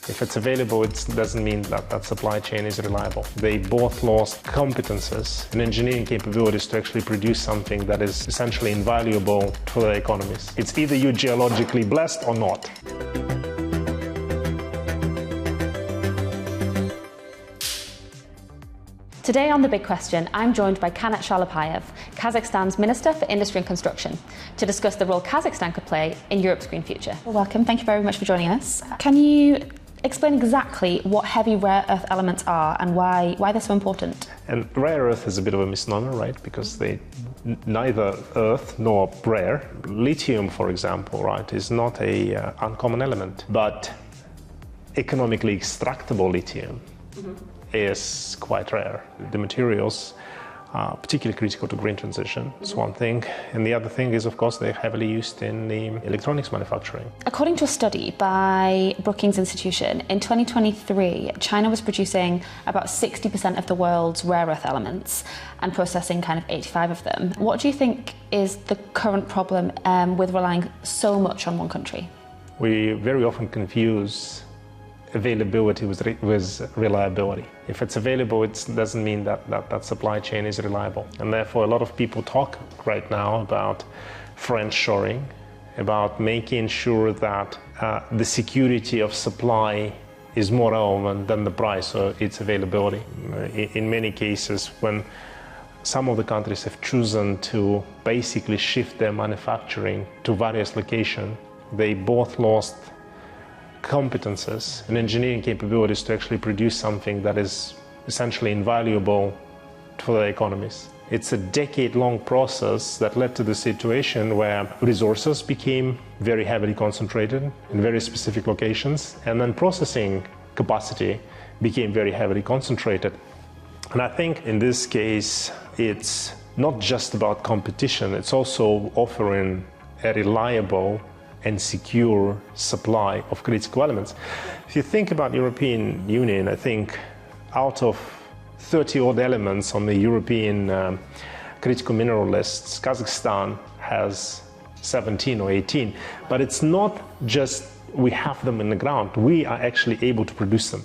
If it's available, it doesn't mean that that supply chain is reliable. They both lost competences and engineering capabilities to actually produce something that is essentially invaluable for their economies. It's either you're geologically blessed or not. Today on The Big Question, I'm joined by Kanat Shalapayev, Kazakhstan's Minister for Industry and Construction, to discuss the role Kazakhstan could play in Europe's green future. Welcome, thank you very much for joining us. Can you explain exactly what heavy rare earth elements are and why they're so important? And rare earth is a bit of a misnomer, right? Because they neither earth nor rare. Lithium, for example, right, is not a uncommon element, but economically extractable lithium is quite rare. The materials are particularly critical to green transition. That's one thing. And the other thing is, of course, they're heavily used in the electronics manufacturing. According to a study by Brookings Institution, in 2023, China was producing about 60% of the world's rare earth elements and processing kind of 85 of them. What do you think is the current problem with relying so much on one country? We very often confuse availability with reliability. If it's available, it doesn't mean that supply chain is reliable. And therefore, a lot of people talk right now about friendshoring, about making sure that the security of supply is more relevant than the price or its availability. In many cases, when some of the countries have chosen to basically shift their manufacturing to various locations, they both lost competences and engineering capabilities to actually produce something that is essentially invaluable for their economies. It's a decade-long process that led to the situation where resources became very heavily concentrated in very specific locations, and then processing capacity became very heavily concentrated. And I think in this case, it's not just about competition, it's also offering a reliable and secure supply of critical elements. If you think about European Union, I think out of 30 odd elements on the European critical mineral lists, Kazakhstan has 17 or 18. But it's not just we have them in the ground, we are actually able to produce them.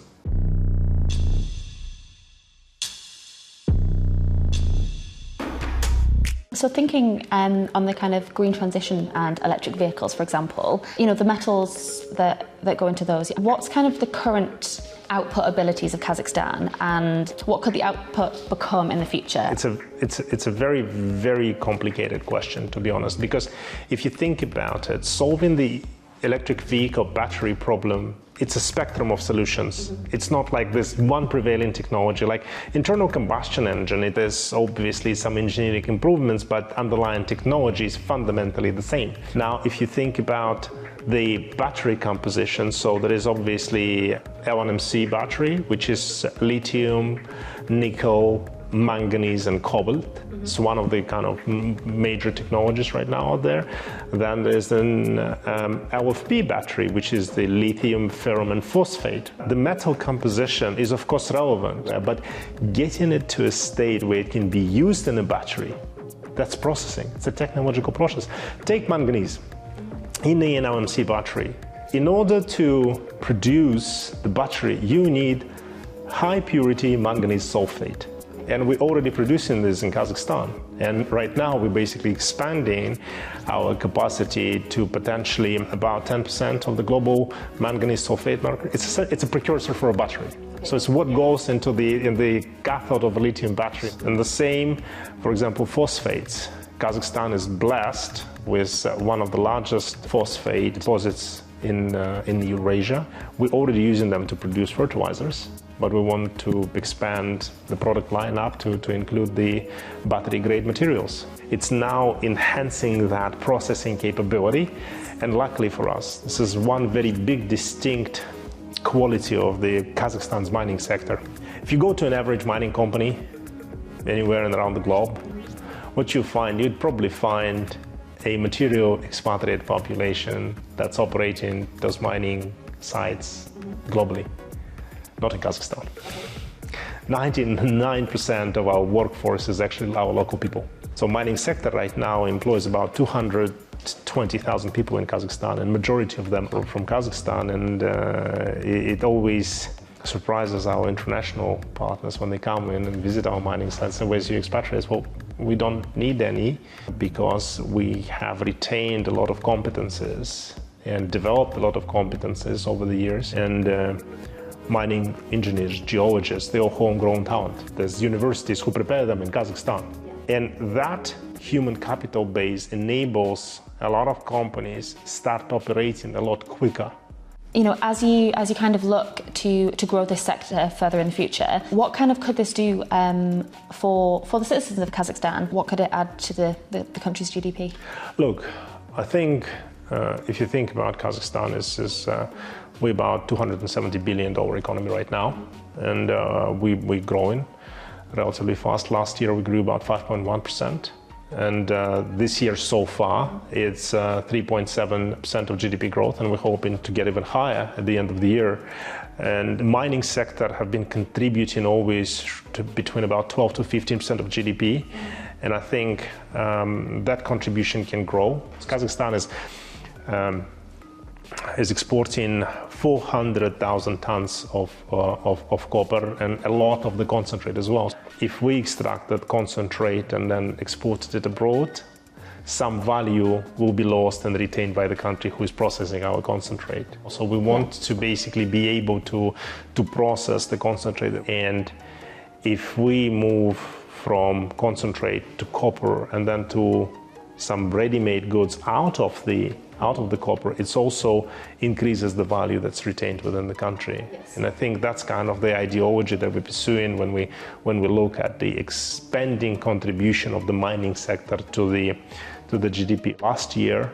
So thinking on the kind of green transition and electric vehicles, for example, you know, the metals that go into those, what's kind of the current output abilities of Kazakhstan and what could the output become in the future? It's a very, very complicated question, to be honest, because if you think about it, solving the electric vehicle battery problem, it's a spectrum of solutions. It's not like this one prevailing technology. Like internal combustion engine, it is obviously some engineering improvements, but underlying technology is fundamentally the same. Now, if you think about the battery composition, so there is obviously LNMC battery, which is lithium, nickel, manganese and cobalt. It's one of the kind of major technologies right now out there. Then there's an LFP battery, which is the lithium, ferrum and phosphate. The metal composition is of course relevant, but getting it to a state where it can be used in a battery, that's processing. It's a technological process. Take manganese. In the LNMC battery, in order to produce the battery, you need high purity manganese sulfate. And we're already producing this in Kazakhstan. And right now we're basically expanding our capacity to potentially about 10% of the global manganese sulfate market. It's a precursor for a battery. So it's what goes into the cathode of a lithium battery. And the same, for example, phosphates. Kazakhstan is blessed with one of the largest phosphate deposits in Eurasia. We're already using them to produce fertilizers, but we want to expand the product lineup to include the battery-grade materials. It's now enhancing that processing capability, and luckily for us, this is one very big distinct quality of the Kazakhstan's mining sector. If you go to an average mining company anywhere and around the globe, what you find, you'd probably find a material expatriate population that's operating those mining sites globally, not in Kazakhstan. 99% of our workforce is actually our local people. So mining sector right now employs about 200 20,000 people in Kazakhstan, and majority of them are from Kazakhstan, and it always surprises our international partners when they come in and visit our mining sites and where's your expatriates? Well, we don't need any because we have retained a lot of competences and developed a lot of competences over the years. And mining engineers, geologists, they're all homegrown talent. There's universities who prepare them in Kazakhstan. And that human capital base enables a lot of companies start operating a lot quicker. You know, as you kind of look to grow this sector further in the future, what kind of could this do for the citizens of Kazakhstan? What could it add to the country's GDP? Look, I think if you think about Kazakhstan, we're about $270 billion economy right now, and we're growing relatively fast. Last year we grew about 5.1%. And this year so far, it's 3.7% of GDP growth, and we're hoping to get even higher at the end of the year. And the mining sector have been contributing always to between about 12 to 15% of GDP. And I think that contribution can grow. Kazakhstan is exporting 400,000 tons of copper and a lot of the concentrate as well. If we extract that concentrate and then export it abroad, some value will be lost and retained by the country who is processing our concentrate. So we want to basically be able to process the concentrate, and if we move from concentrate to copper and then to some ready-made goods out of the copper, it also increases the value that's retained within the country. Yes. And I think that's kind of the ideology that we're pursuing when we look at the expanding contribution of the mining sector to the GDP. Last year,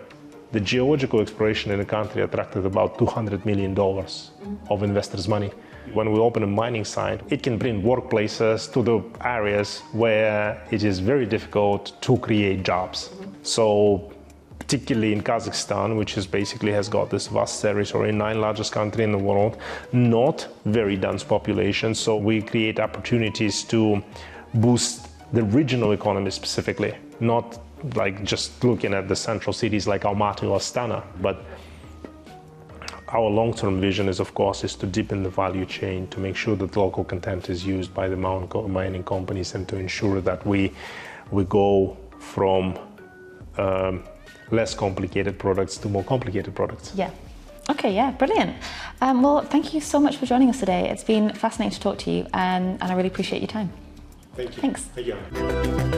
the geological exploration in the country attracted about $200 million of investors' money. When we open a mining site, it can bring workplaces to the areas where it is very difficult to create jobs. So particularly in Kazakhstan, which is basically has got this vast territory, 9th largest country in the world, not very dense population. So we create opportunities to boost the regional economy specifically, not like just looking at the central cities like Almaty or Astana, but our long-term vision is, of course, to deepen the value chain, to make sure that local content is used by the mining companies, and to ensure that we go from less complicated products to more complicated products. Yeah. Okay, yeah, brilliant. Well, thank you so much for joining us today. It's been fascinating to talk to you, and I really appreciate your time. Thank you. Thanks. Thank you.